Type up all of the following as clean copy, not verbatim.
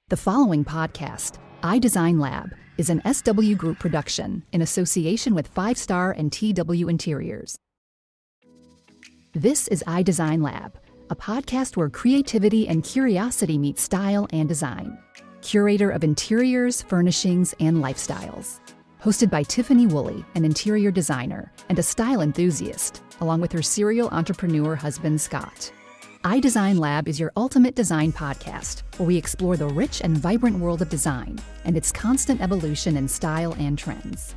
The following podcast, iDesign Lab, is an SW Group production in association with 5 Star and TW Interiors. This is iDesign Lab, a podcast where creativity and curiosity meet style and design. Curator of interiors, furnishings, and lifestyles. Hosted by Tiffany Woolley, an interior designer and a style enthusiast, along with her serial entrepreneur husband, Scott. iDesign Lab is your ultimate design podcast, where we explore the rich and vibrant world of design and its constant evolution in style and trends.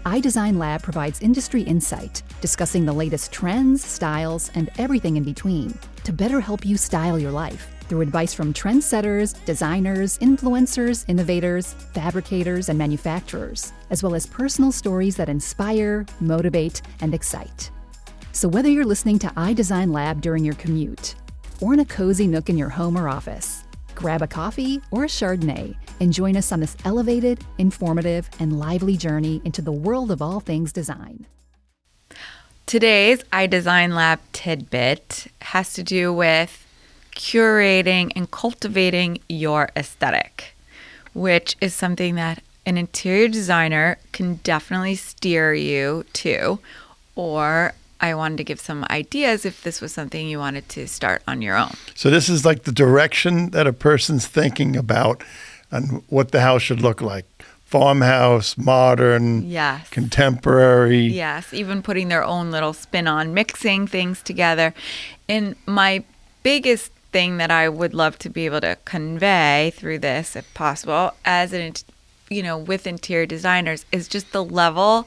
iDesign Lab provides industry insight, discussing the latest trends, styles, and everything in between to better help you style your life through advice from trendsetters, designers, influencers, innovators, fabricators, and manufacturers, as well as personal stories that inspire, motivate, and excite. So whether you're listening to iDesign Lab during your commute, or in a cozy nook in your home or office, grab a coffee or a Chardonnay and join us on this elevated, informative, and lively journey into the world of all things design. Today's iDesign Lab tidbit has to do with curating and cultivating your aesthetic, which is something that an interior designer can definitely steer you to, or I wanted to give some ideas if this was something you wanted to start on your own. So this is like the direction that a person's thinking about and what the house should look like. Farmhouse, modern, Yes. contemporary. Yes, even putting their own little spin on, mixing things together. And my biggest thing that I would love to be able to convey through this, if possible, as with interior designers, is just the level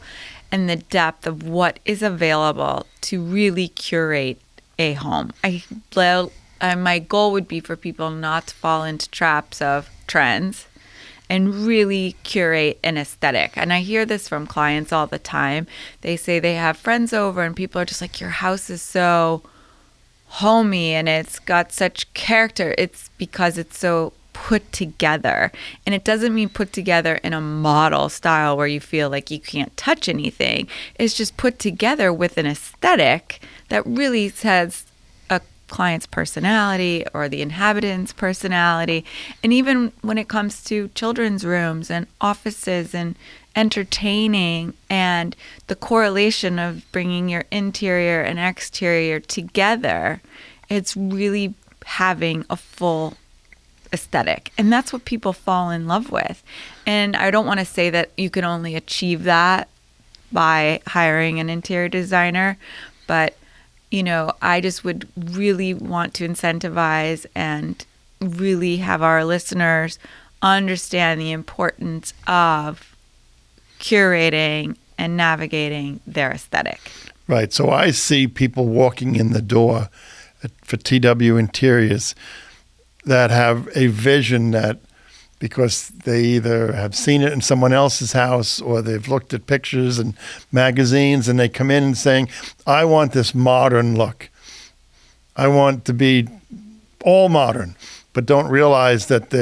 and the depth of what is available to really curate a home. My goal would be for people not to fall into traps of trends and really curate an aesthetic. And I hear this from clients all the time. They say they have friends over and people are just like, your house is so homey and it's got such character. It's because it's so put together. And it doesn't mean put together in a model style where you feel like you can't touch anything. It's just put together with an aesthetic that really says a client's personality or the inhabitant's personality. And even when it comes to children's rooms and offices and entertaining and the correlation of bringing your interior and exterior together, it's really having a full aesthetic. And that's what people fall in love with. And I don't want to say that you can only achieve that by hiring an interior designer, but I just would really want to incentivize and really have our listeners understand the importance of curating and navigating their aesthetic. Right. So I see people walking in the door for TW Interiors that have a vision that, because they either have seen it in someone else's house or they've looked at pictures and magazines, and they come in and saying, I want this modern look. I want to be all modern, but don't realize that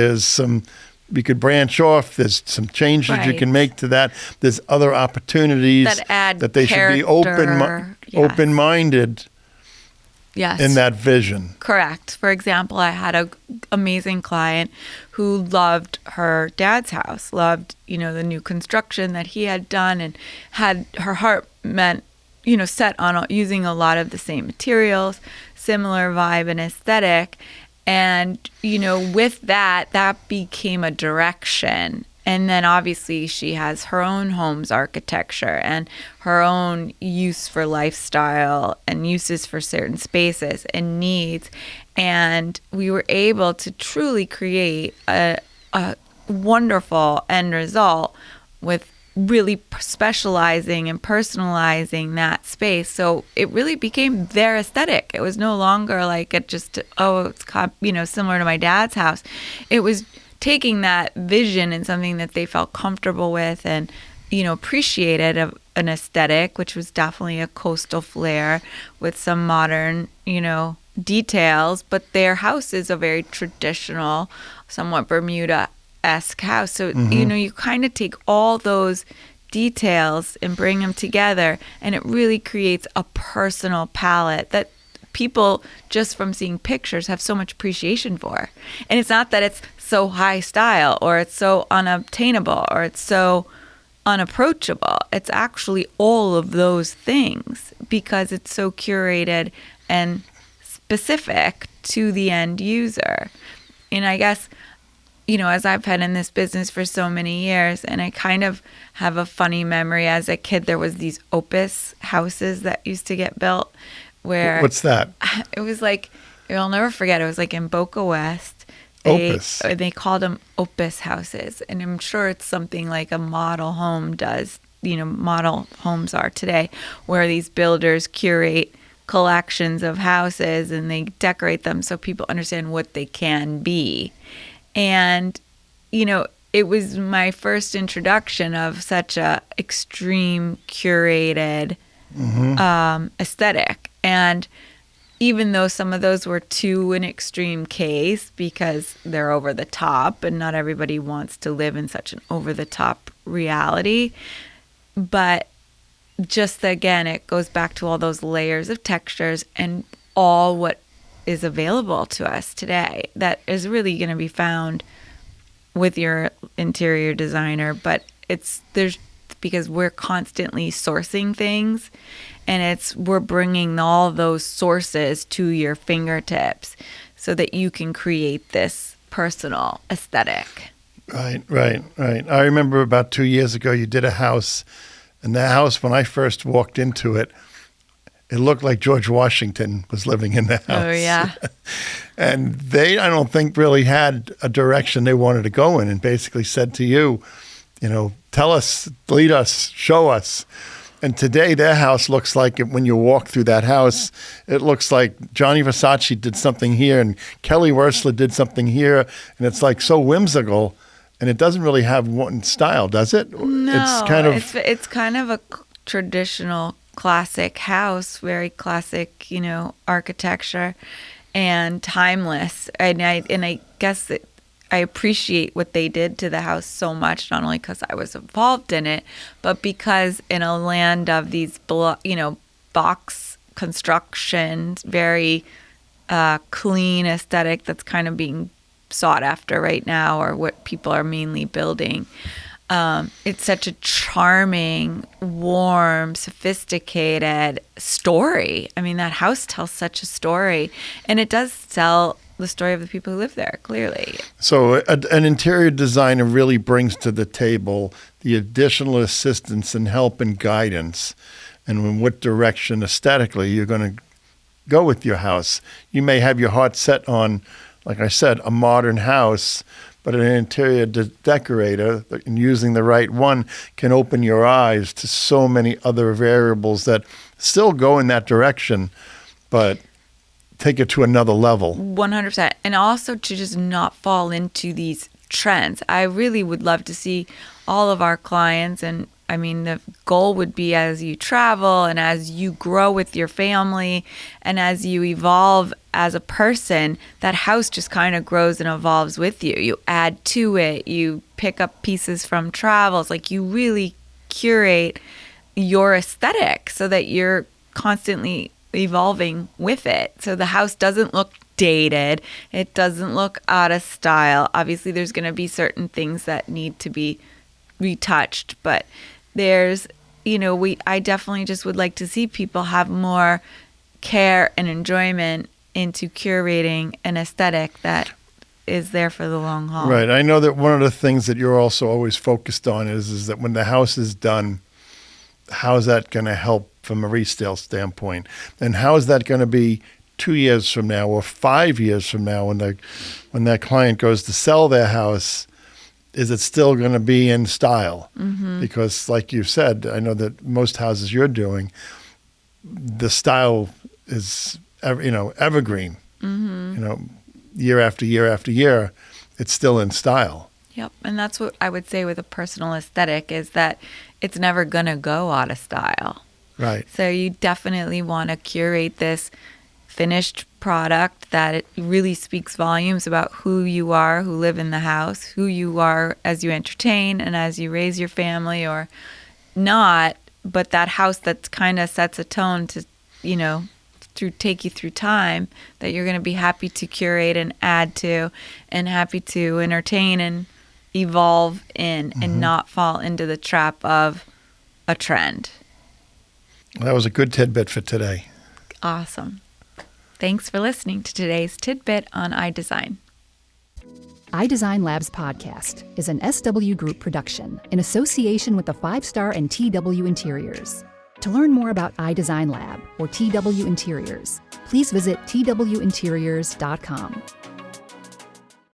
we could branch off. There's some changes you can make to that. There's other opportunities that they should be open-minded. Yes. In that vision. Correct. For example, I had an amazing client who loved her dad's house, loved, the new construction that he had done, and had her heart set on using a lot of the same materials, similar vibe and aesthetic. And, with that became a direction. And then obviously she has her own home's architecture and her own use for lifestyle and uses for certain spaces and needs. And we were able to truly create a wonderful end result with really specializing and personalizing that space. So it really became their aesthetic. It was no longer like it's similar to my dad's house. It was taking that vision and something that they felt comfortable with and, appreciated of an aesthetic, which was definitely a coastal flair with some modern, details. But their house is a very traditional, somewhat Bermuda-esque house. So, you kind of take all those details and bring them together, and it really creates a personal palette that people just from seeing pictures have so much appreciation for. And it's not that it's so high style or it's so unobtainable or it's so unapproachable. It's actually all of those things because it's so curated and specific to the end user. And I guess, as I've been in this business for so many years, and I kind of have a funny memory as a kid, there was these opus houses that used to get built where... What's that? It was like, I'll never forget, it was like in Boca West. Opus. They called them opus houses. And I'm sure it's something like a model home does, model homes are today, where these builders curate collections of houses and they decorate them so people understand what they can be. And, it was my first introduction of such a extreme curated aesthetic. And even though some of those were to an extreme case because they're over the top and not everybody wants to live in such an over the top reality. But just again, it goes back to all those layers of textures and all what is available to us today that is really going to be found with your interior designer. But there's because we're constantly sourcing things and we're bringing all those sources to your fingertips so that you can create this personal aesthetic. Right. I remember about 2 years ago you did a house, and the house, when I first walked into it, it looked like George Washington was living in the house. Oh, yeah. And they, I don't think, really had a direction they wanted to go in, and basically said to you, tell us, lead us, show us. And today their house looks like, when you walk through that house, it looks like Gianni Versace did something here and Kelly Wearstler did something here. And it's like so whimsical, and it doesn't really have one style, does it? No, it's kind of a traditional classic house, very classic, architecture and timeless. And I guess that I appreciate what they did to the house so much, not only because I was involved in it, but because in a land of these, box constructions, very clean aesthetic that's kind of being sought after right now, or what people are mainly building. It's such a charming, warm, sophisticated story. I mean, that house tells such a story, and it does tell the story of the people who live there, clearly. So an interior designer really brings to the table the additional assistance and help and guidance, and in what direction aesthetically you're going to go with your house. You may have your heart set on, like I said, a modern house, but an interior decorator, and using the right one, can open your eyes to so many other variables that still go in that direction, but take it to another level. 100%. And also to just not fall into these trends. I really would love to see all of our clients, and I mean, the goal would be as you travel and as you grow with your family and as you evolve as a person, that house just kind of grows and evolves with you. You add to it, you pick up pieces from travels, like you really curate your aesthetic so that you're constantly evolving with it. So the house doesn't look dated. It doesn't look out of style. Obviously, there's going to be certain things that need to be retouched, but there's, I definitely just would like to see people have more care and enjoyment into curating an aesthetic that is there for the long haul. Right. I know that one of the things that you're also always focused on is that when the house is done, how's that going to help from a resale standpoint? And how is that going to be 2 years from now or 5 years from now when that client goes to sell their house? Is it still going to be in style? Mm-hmm. Because like you said, I know that most houses you're doing, the style is evergreen. Mm-hmm. Year after year after year, it's still in style. Yep. And that's what I would say with a personal aesthetic is that it's never going to go out of style. Right. So you definitely want to curate this finished product that it really speaks volumes about who you are, who live in the house, who you are as you entertain and as you raise your family or not, but that house that kind of sets a tone to, take you through time that you're going to be happy to curate and add to, and happy to entertain and evolve in, and not fall into the trap of a trend. That was a good tidbit for today. Awesome. Thanks for listening to today's tidbit on iDesign. iDesign Labs podcast is an SW Group production in association with the 5-Star and TW Interiors. To learn more about iDesign Lab or TW Interiors, please visit twinteriors.com.